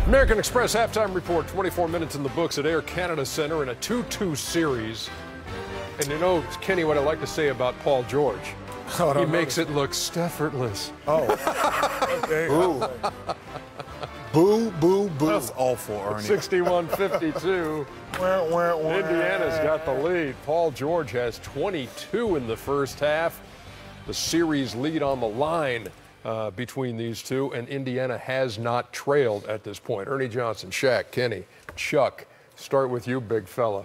American Express halftime report, 24 minutes in the books at Air Canada Centre in a 2-2 series. And you know, Kenny, what I like to say about Paul George. Oh, he makes it look effortless. Oh. Okay. Boo. Boo, boo, boo. That's awful, Ernie. 61-52. Indiana's got the lead. Paul George has 22 in the first half. The series lead on the line between these two, and Indiana has not trailed at this point. Ernie Johnson, Shaq, Kenny, Chuck, start with you, big fella,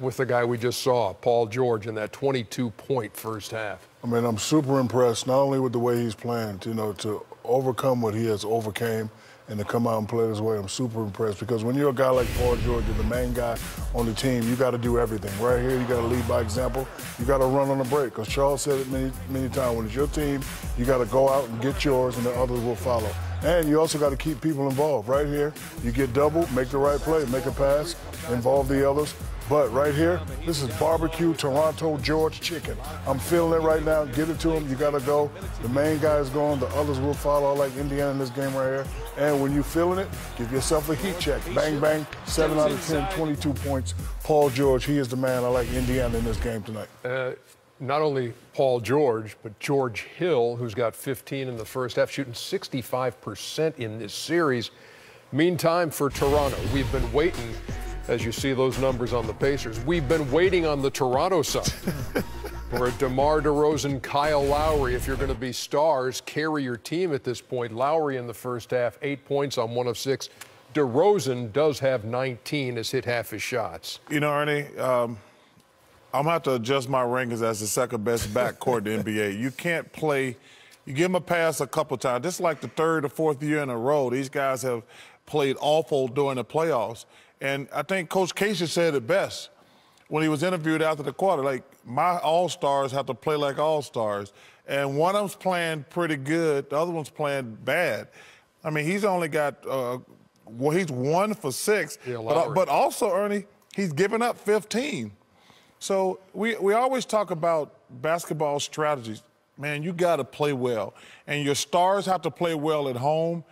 with the guy we just saw, Paul George, in that 22-point first half. I mean, I'm super impressed, not only with the way he's playing, to overcome what he has overcame and to come out and play this way. I'm super impressed because when you're a guy like Paul George, you're the main guy on the team, you got to do everything. Right here, you got to lead by example. You got to run on the break, because Charles said it many times. When it's your team, you got to go out and get yours, and the others will follow. And you also got to keep people involved. Right here, you get double, make the right play, make a pass, involve the others. But right here, this is barbecue Toronto George chicken. I'm feeling it right now. Get it to him. You got to go. The main guy is going. The others will follow, like Indiana in this game right here. And when you're feeling it, give yourself a heat check. Bang, bang, 7 out of 10, 22 points. Paul George, he is the man. I like Indiana in this game tonight. Not only Paul George, but George Hill, who's got 15 in the first half, shooting 65% in this series. Meantime, for Toronto, we've been waiting. As you see those numbers on the Pacers, we've been waiting on the Toronto side for a DeMar DeRozan, Kyle Lowry. If you're going to be stars, carry your team at this point. Lowry in the first half, 8 points on 1 of 6. DeRozan does have 19, has hit half his shots. You know, Ernie, I'm going to have to adjust my rankings as the second best backcourt in the NBA. You can't play, you give them a pass a couple times. This is like the third or fourth year in a row. These guys have played awful during the playoffs. And I think Coach Casey said it best when he was interviewed after the quarter. Like, my all-stars have to play like all-stars. And one of them's playing pretty good. The other one's playing bad. I mean, he's only got, he's 1 for 6. Yeah, but also, Ernie, he's given up 15. So we always talk about basketball strategies. Man, you got to play well. And your stars have to play well at home.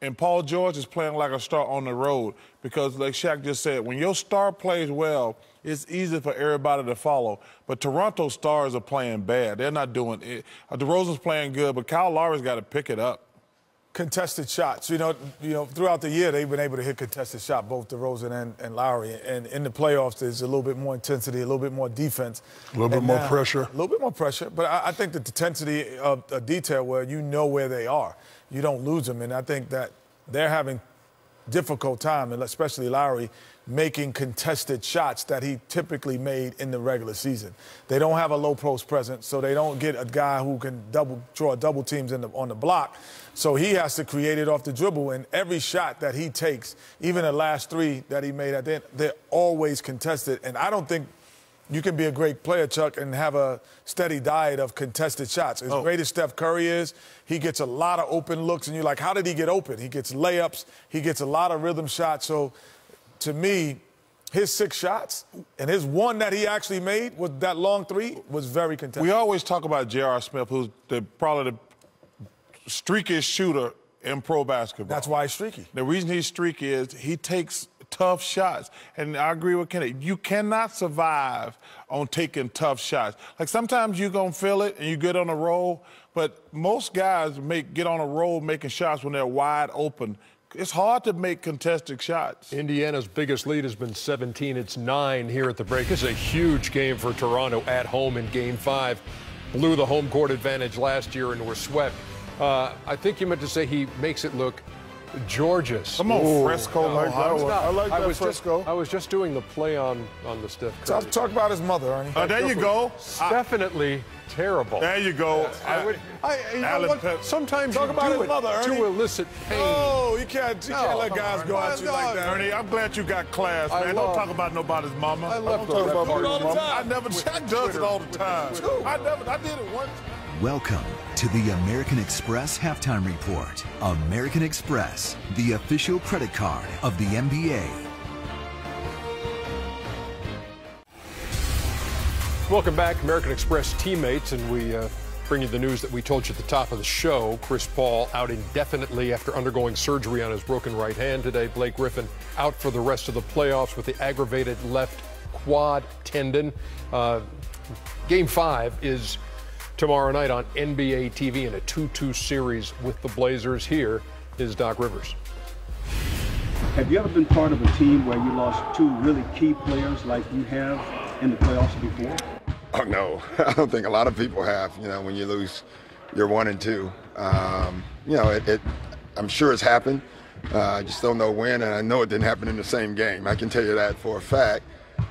And Paul George is playing like a star on the road because, like Shaq just said, when your star plays well, it's easy for everybody to follow. But Toronto stars are playing bad. They're not doing it. DeRozan's playing good, but Kyle Lowry's got to pick it up. Contested shots. You know, throughout the year, they've been able to hit contested shot, both DeRozan and Lowry. And in the playoffs, there's a little bit more intensity, a little bit more defense. A little bit more pressure. A little bit more pressure. But I think the intensity of a detail where you know where they are. You don't lose them. And I think that they're having difficult time, and especially Lowry, making contested shots that he typically made in the regular season. They don't have a low post presence, so they don't get a guy who can draw double teams on the block. So he has to create it off the dribble, and every shot that he takes, even the last 3 that he made at the end, they're always contested. And I don't think you can be a great player, Chuck, and have a steady diet of contested shots. As great as Steph Curry is, he gets a lot of open looks, and you're like, how did he get open? He gets layups. He gets a lot of rhythm shots. So, to me, his 6 shots and his 1 that he actually made with that long 3 was very contested. We always talk about J.R. Smith, who's probably the streakiest shooter in pro basketball. That's why he's streaky. The reason he's streaky is he takes tough shots. And I agree with Kenny. You cannot survive on taking tough shots. Like, sometimes you're going to feel it and you get on a roll, but most guys get on a roll making shots when they're wide open. It's hard to make contested shots. Indiana's biggest lead has been 17. It's 9 here at the break. This is a huge game for Toronto at home in Game 5. Blew the home court advantage last year and were swept. I think you meant to say he makes it look Georgia's. Come on, Fresco. I like that Fresco. I was just doing the play on the Steph Curry. Talk about his mother, Ernie. There you go. Definitely terrible. There you go. You know what? Sometimes talk about his mother, Ernie. To elicit pain. Oh, you can't let guys go at you like that. Ernie, I'm glad you got class, man. Don't talk about nobody's mama. I love talk about all the time. I never. Shaq does it all the time. I did it once. Welcome to the American Express Halftime Report. American Express, the official credit card of the NBA. Welcome back, American Express teammates, and we Bring you the news that we told you at the top of the show. Chris Paul out indefinitely after undergoing surgery on his broken right hand today. Blake Griffin out for the rest of the playoffs with the aggravated left quad tendon. Game 5 is tomorrow night on NBA TV in a 2-2 series with the Blazers. Here is Doc Rivers. Have you ever been part of a team where you lost 2 really key players like you have in the playoffs before? Oh, no. I don't think a lot of people have. You know, when you lose your 1 and 2. You know, I'm sure it's happened. I just don't know when, and I know it didn't happen in the same game. I can tell you that for a fact.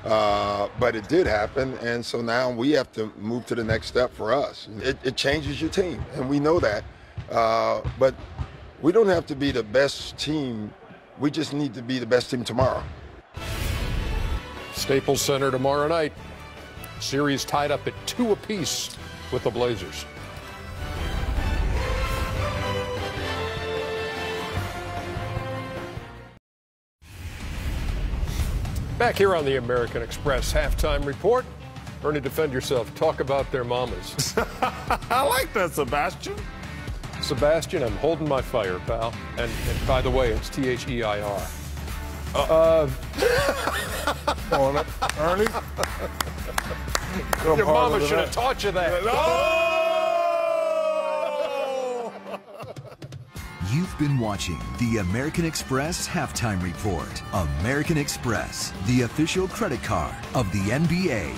But it did happen, and so now we have to move to the next step for us. It changes your team, and we know that. But we don't have to be the best team. We just need to be the best team tomorrow. Staples Center tomorrow night. Series tied up at 2 apiece with the Blazers. Back here on the American Express halftime report. Ernie, defend yourself. Talk about their mamas. I like that, Sebastian. Sebastian, I'm holding my fire, pal. And by the way, it's T-H-E-I-R. On it. Ernie? Your mama should have taught you that. No! You've been watching the American Express Halftime Report. American Express, the official credit card of the NBA.